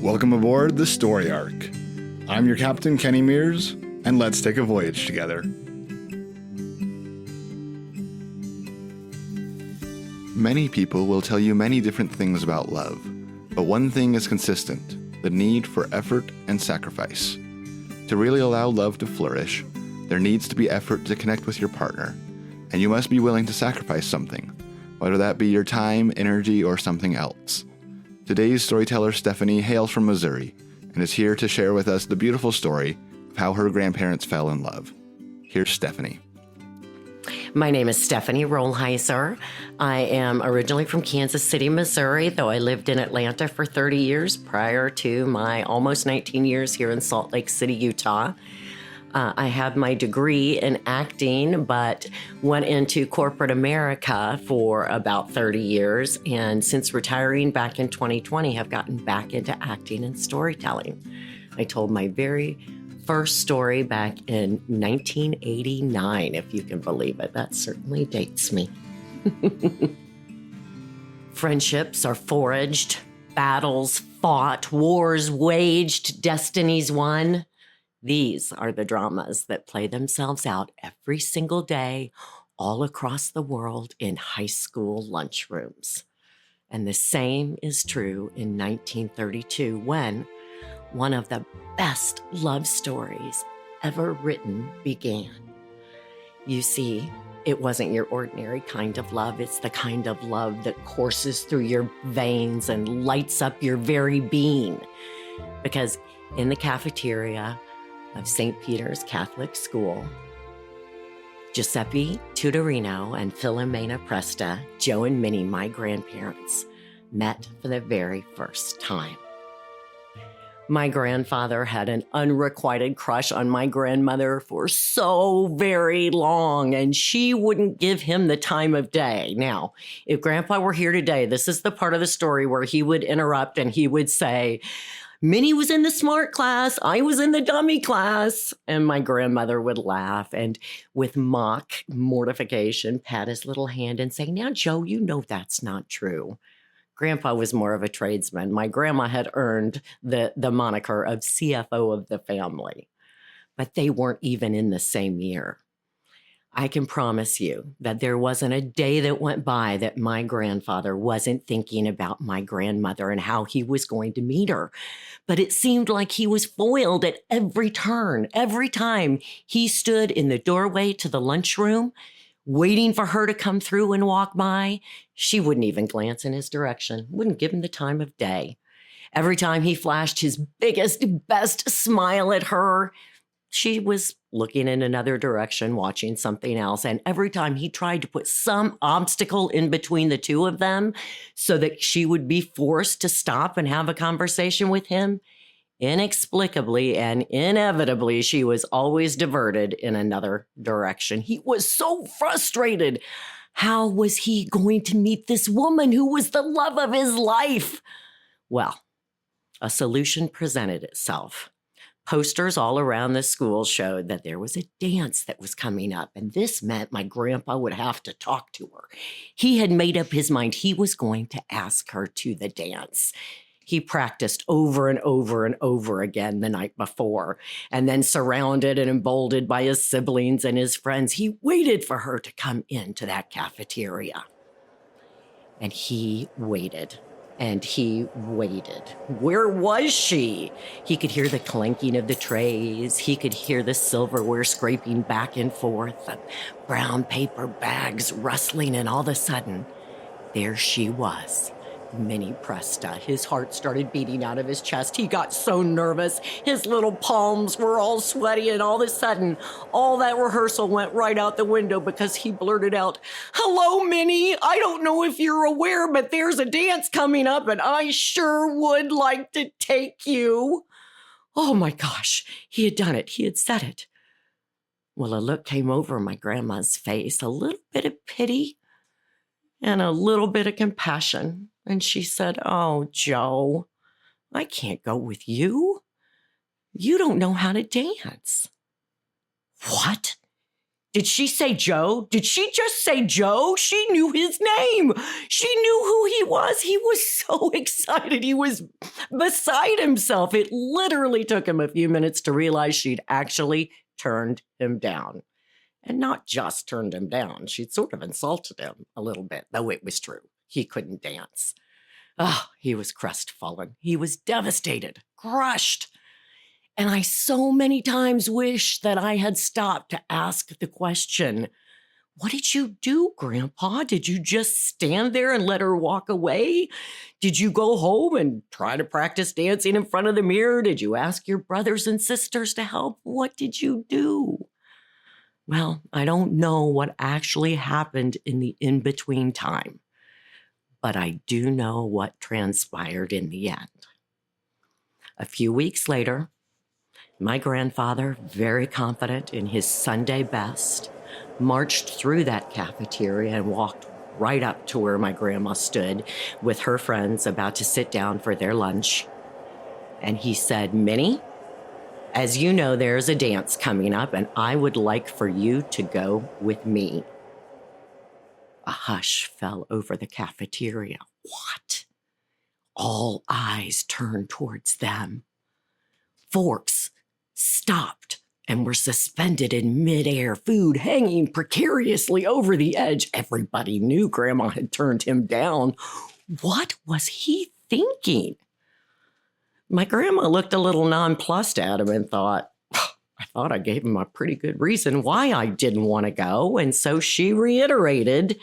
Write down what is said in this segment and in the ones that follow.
Welcome aboard the Story Arc. I'm your captain, Kenny Mears, and let's take a voyage together. Many people will tell you many different things about love, but one thing is consistent: the need for effort and sacrifice. To really allow love to flourish, there needs to be effort to connect with your partner, and you must be willing to sacrifice something, whether that be your time, energy, or something else. Today's storyteller, Stephanie, hails from Missouri and is here to share with us the beautiful story of how her grandparents fell in love. Here's Stephanie. My name is Stephanie Rollheiser. I am originally from Kansas City, Missouri, though I lived in Atlanta for 30 years prior to my almost 19 years here in Salt Lake City, Utah. I have my degree in acting, but went into corporate America for about 30 years. And since retiring back in 2020, have gotten back into acting and storytelling. I told my very first story back in 1989, if you can believe it. That certainly dates me. Friendships are forged, battles fought, wars waged, destinies won. These are the dramas that play themselves out every single day all across the world in high school lunchrooms. And the same is true in 1932 when one of the best love stories ever written began. You see, it wasn't your ordinary kind of love. It's the kind of love that courses through your veins and lights up your very being. Because in the cafeteria of St. Peter's Catholic School, Giuseppe Tutorino and Filomena Presta, Joe and Minnie, my grandparents, met for the very first time. My grandfather had an unrequited crush on my grandmother for so very long, and she wouldn't give him the time of day. Now, if Grandpa were here today, this is the part of the story where he would interrupt and he would say, Minnie was in the smart class, I was in the dummy class. And my grandmother would laugh and with mock mortification, pat his little hand and say, now, Joe, you know that's not true. Grandpa was more of a tradesman. My grandma had earned the moniker of CFO of the family, but they weren't even in the same year. I can promise you that there wasn't a day that went by that my grandfather wasn't thinking about my grandmother and how he was going to meet her. But it seemed like he was foiled at every turn. Every time he stood in the doorway to the lunchroom, waiting for her to come through and walk by, she wouldn't even glance in his direction, wouldn't give him the time of day. Every time he flashed his biggest, best smile at her, she was looking in another direction, watching something else. And every time he tried to put some obstacle in between the two of them so that she would be forced to stop and have a conversation with him, inexplicably and inevitably, she was always diverted in another direction. He was so frustrated. How was he going to meet this woman who was the love of his life? Well, a solution presented itself. Posters all around the school showed that there was a dance that was coming up, and this meant my grandpa would have to talk to her. He had made up his mind he was going to ask her to the dance. He practiced over and over and over again the night before, and then surrounded and emboldened by his siblings and his friends, he waited for her to come into that cafeteria. And he waited. And he waited. Where was she? He could hear the clanking of the trays. He could hear the silverware scraping back and forth, the brown paper bags rustling, and all of a sudden, there she was. Minnie Presta. His heart started beating out of his chest. He got so nervous. His little palms were all sweaty, and all of a sudden, all that rehearsal went right out the window because he blurted out, "Hello, Minnie. I don't know if you're aware, but there's a dance coming up, and I sure would like to take you." Oh my gosh, he had done it. He had said it. Well, a look came over my grandma's face, a little bit of pity and a little bit of compassion. And she said, "Oh, Joe, I can't go with you. You don't know how to dance." "What? Did she say Joe? Did she just say Joe? She knew his name. She knew who he was. He was so excited. He was beside himself. It literally took him a few minutes to realize she'd actually turned him down. And not just turned him down. She'd sort of insulted him a little bit, though it was true. He couldn't dance. Oh, he was crestfallen. He was devastated, crushed. And I so many times wish that I had stopped to ask the question, what did you do, Grandpa? Did you just stand there and let her walk away? Did you go home and try to practice dancing in front of the mirror? Did you ask your brothers and sisters to help? What did you do? Well, I don't know what actually happened in the in-between time, but I do know what transpired in the end. A few weeks later, my grandfather, very confident in his Sunday best, marched through that cafeteria and walked right up to where my grandma stood with her friends about to sit down for their lunch. And he said, "Minnie, as you know, there's a dance coming up, and I would like for you to go with me." A hush fell over the cafeteria. What? All eyes turned towards them. Forks stopped and were suspended in midair, food hanging precariously over the edge. Everybody knew Grandma had turned him down. What was he thinking? My grandma looked a little nonplussed at him and thought, I thought I gave him a pretty good reason why I didn't want to go. And so she reiterated,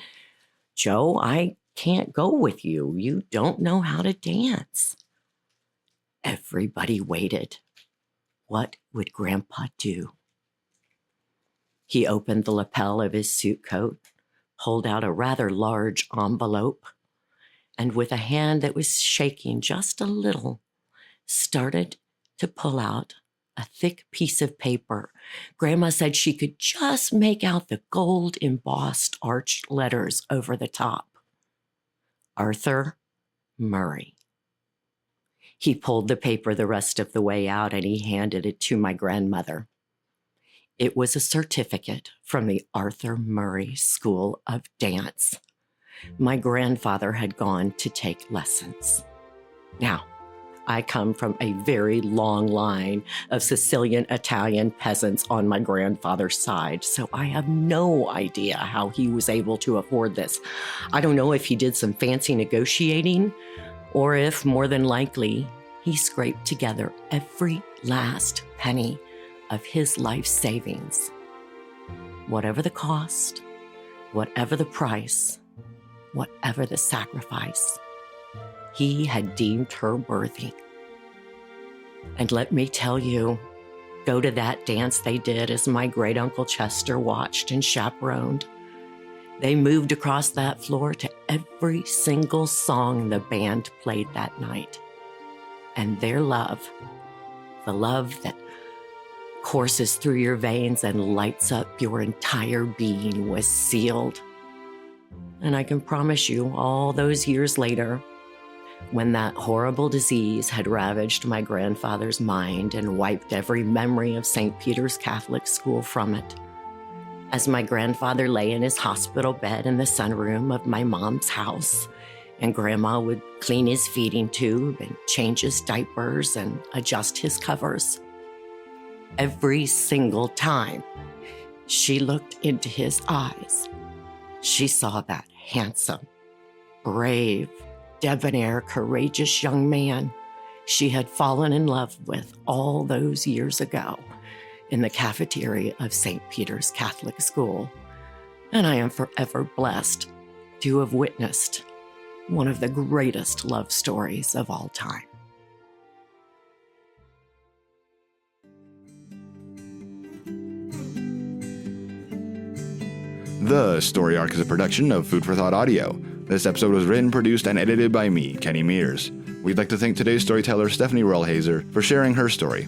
"Joe, I can't go with you. You don't know how to dance." Everybody waited. What would Grandpa do? He opened the lapel of his suit coat, pulled out a rather large envelope, and with a hand that was shaking just a little, started to pull out a thick piece of paper. Grandma said she could just make out the gold embossed arched letters over the top. Arthur Murray. He pulled the paper the rest of the way out and he handed it to my grandmother. It was a certificate from the Arthur Murray School of Dance. My grandfather had gone to take lessons. Now, I come from a very long line of Sicilian Italian peasants on my grandfather's side, so I have no idea how he was able to afford this. I don't know if he did some fancy negotiating, or if, more than likely, he scraped together every last penny of his life savings. Whatever the cost, whatever the price, whatever the sacrifice, he had deemed her worthy. And let me tell you, go to that dance they did as my great-uncle Chester watched and chaperoned. They moved across that floor to every single song the band played that night. And their love, the love that courses through your veins and lights up your entire being, was sealed. And I can promise you, all those years later, when that horrible disease had ravaged my grandfather's mind and wiped every memory of St. Peter's Catholic School from it, as my grandfather lay in his hospital bed in the sunroom of my mom's house, and Grandma would clean his feeding tube and change his diapers and adjust his covers, every single time she looked into his eyes, she saw that handsome, brave, debonair, courageous young man she had fallen in love with all those years ago in the cafeteria of St. Peter's Catholic School. And I am forever blessed to have witnessed one of the greatest love stories of all time. The Story Arc is a production of Food for Thought Audio. This episode was written, produced, and edited by me, Kenny Mears. We'd like to thank today's storyteller, Stephanie Rollhazer, for sharing her story.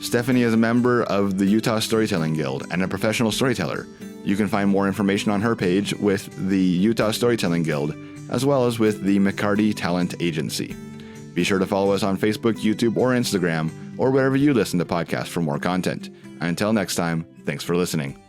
Stephanie is a member of the Utah Storytelling Guild and a professional storyteller. You can find more information on her page with the Utah Storytelling Guild, as well as with the McCarty Talent Agency. Be sure to follow us on Facebook, YouTube, or Instagram, or wherever you listen to podcasts for more content. Until next time, thanks for listening.